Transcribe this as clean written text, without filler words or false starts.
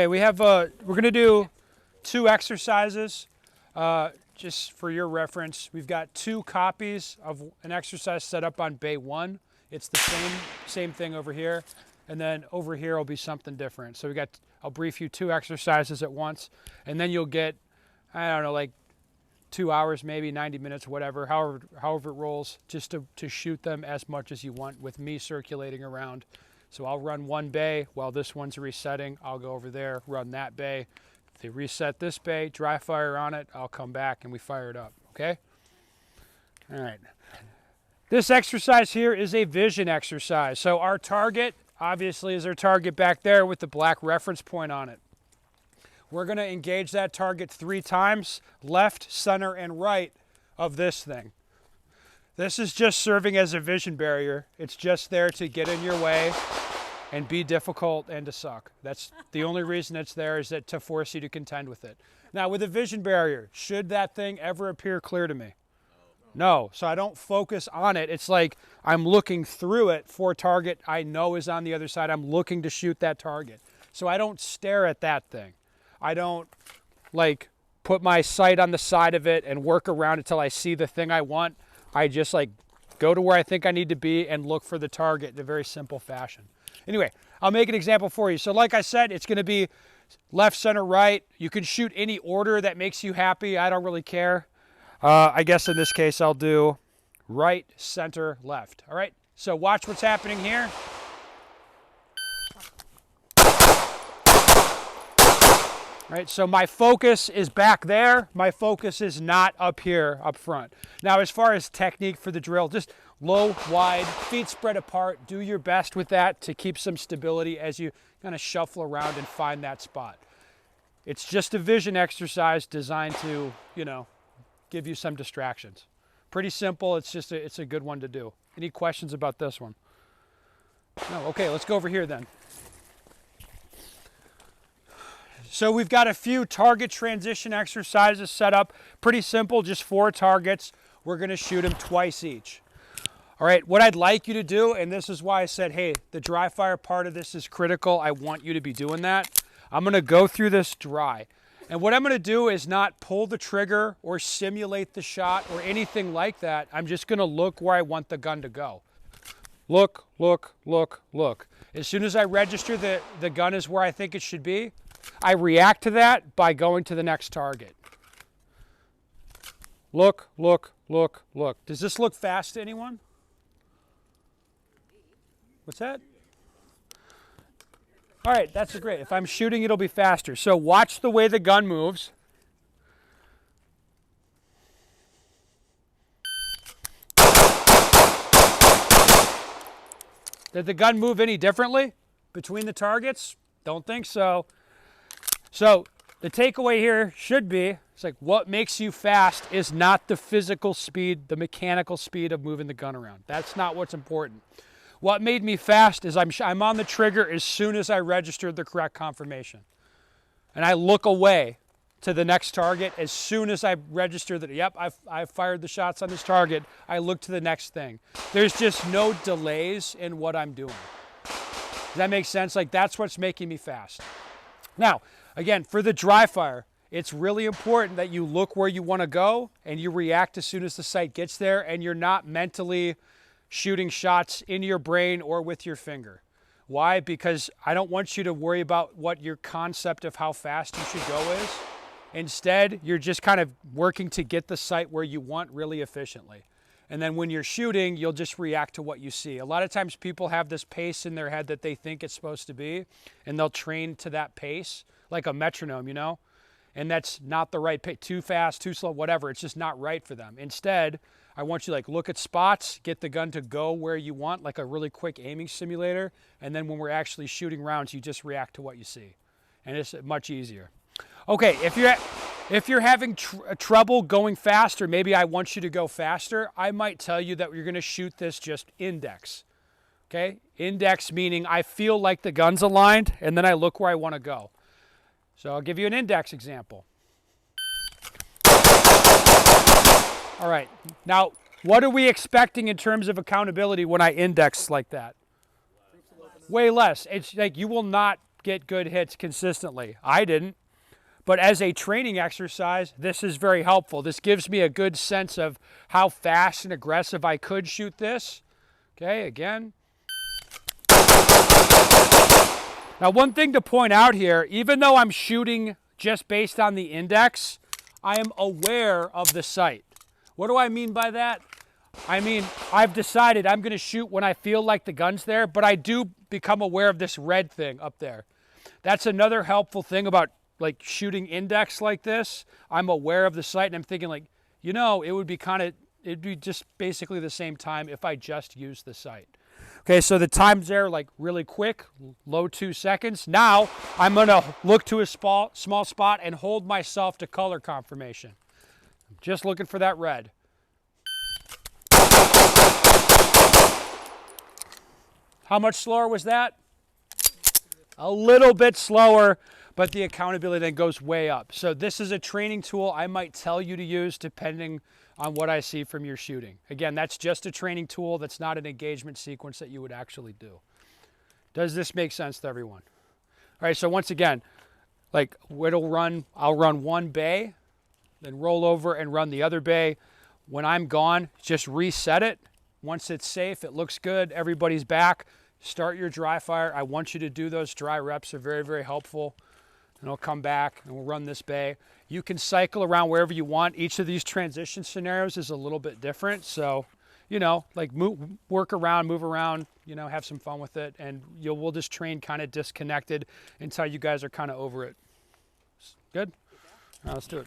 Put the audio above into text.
Okay, we're gonna do 2 exercises. Just for your reference, we've got 2 copies of an exercise set up on bay 1. It's the same thing over here, and then over here will be something different. So I'll brief you 2 exercises at once, and then you'll get, I don't know, like 2 hours, maybe 90 minutes, whatever, however it rolls, just to shoot them as much as you want with me circulating around. So I'll run one bay while this one's resetting. I'll go over there, run that bay. If they reset this bay, dry fire on it, I'll come back and we fire it up, okay? All right. This exercise here is a vision exercise. So our target, obviously, is our target back there with the black reference point on it. We're gonna engage that target 3 times, left, center, and right of this thing. This is just serving as a vision barrier. It's just there to get in your way and be difficult and to suck. That's the only reason it's there, is that to force you to contend with it. Now with a vision barrier, should that thing ever appear clear to me? No, so I don't focus on it. It's like I'm looking through it for a target I know is on the other side. I'm looking to shoot that target. So I don't stare at that thing. I don't like put my sight on the side of it and work around until I see the thing I want. I just like go to where I think I need to be and look for the target in a very simple fashion. Anyway, I'll make an example for you. So like I said, it's gonna be left, center, right. You can shoot any order that makes you happy. I don't really care. I guess in this case, I'll do right, center, left. All right, so watch what's happening here. Right, so my focus is back there. My focus is not up here, up front. Now, as far as technique for the drill, just low, wide, feet spread apart. Do your best with that to keep some stability as you kind of shuffle around and find that spot. It's just a vision exercise designed to, you know, give you some distractions. Pretty simple. It's a good one to do. Any questions about this one? No. Okay, let's go over here then. So we've got a few target transition exercises set up. Pretty simple, just 4 targets. We're gonna shoot them twice each. All right, what I'd like you to do, and this is why I said, hey, the dry fire part of this is critical. I want you to be doing that. I'm gonna go through this dry. And what I'm gonna do is not pull the trigger or simulate the shot or anything like that. I'm just gonna look where I want the gun to go. Look, look, look, look. As soon as I register the gun is where I think it should be, I react to that by going to the next target. Look, look, look, look. Does this look fast to anyone? What's that? All right, that's great. If I'm shooting, it'll be faster. So watch the way the gun moves. Did the gun move any differently between the targets? Don't think so. So the takeaway here should be, it's like what makes you fast is not the physical speed, the mechanical speed of moving the gun around. That's not what's important. What made me fast is I'm on the trigger as soon as I registered the correct confirmation. And I look away to the next target as soon as I register that, yep, I've fired the shots on this target. I look to the next thing. There's just no delays in what I'm doing. Does that make sense? Like that's what's making me fast. Now, again, for the dry fire, it's really important that you look where you want to go and you react as soon as the sight gets there and you're not mentally shooting shots in your brain or with your finger. Why? Because I don't want you to worry about what your concept of how fast you should go is. Instead, you're just kind of working to get the sight where you want really efficiently. And then when you're shooting, you'll just react to what you see. A lot of times people have this pace in their head that they think it's supposed to be, and they'll train to that pace, like a metronome, you know? And that's not the right pace. Too fast, too slow, whatever. It's just not right for them. Instead, I want you to like look at spots, get the gun to go where you want, like a really quick aiming simulator. And then when we're actually shooting rounds, you just react to what you see. And it's much easier. Okay, if you're having trouble going faster, maybe I want you to go faster, I might tell you that you're gonna shoot this just index, okay? Index meaning I feel like the gun's aligned and then I look where I wanna go. So I'll give you an index example. All right, now what are we expecting in terms of accountability when I index like that? Way less. It's like you will not get good hits consistently. I didn't. But as a training exercise, this is very helpful. This gives me a good sense of how fast and aggressive I could shoot this. Okay, again. Now, one thing to point out here, even though I'm shooting just based on the index, I am aware of the sight. What do I mean by that? I mean, I've decided I'm going to shoot when I feel like the gun's there, but I do become aware of this red thing up there. That's another helpful thing about like shooting index like this. I'm aware of the sight, and I'm thinking like, you know, it'd be just basically the same time if I just used the sight. Okay, so the time's there like really quick, low 2 seconds. Now I'm gonna look to a small spot and hold myself to color confirmation. I'm just looking for that red. How much slower was that? A little bit slower, but the accountability then goes way up. So this is a training tool I might tell you to use depending on what I see from your shooting. Again, that's just a training tool. That's not an engagement sequence that you would actually do. Does this make sense to everyone? All right, so once again, like I'll run one bay, then roll over and run the other bay. When I'm gone, just reset it. Once it's safe, it looks good, everybody's back, start your dry fire. I want you to do those dry reps. They're very, very helpful. And I'll come back and we'll run this bay. You can cycle around wherever you want. Each of these transition scenarios is a little bit different. So, you know, like work around, move around, you know, have some fun with it. And we'll just train kind of disconnected until you guys are kind of over it. Good? All right, let's do it.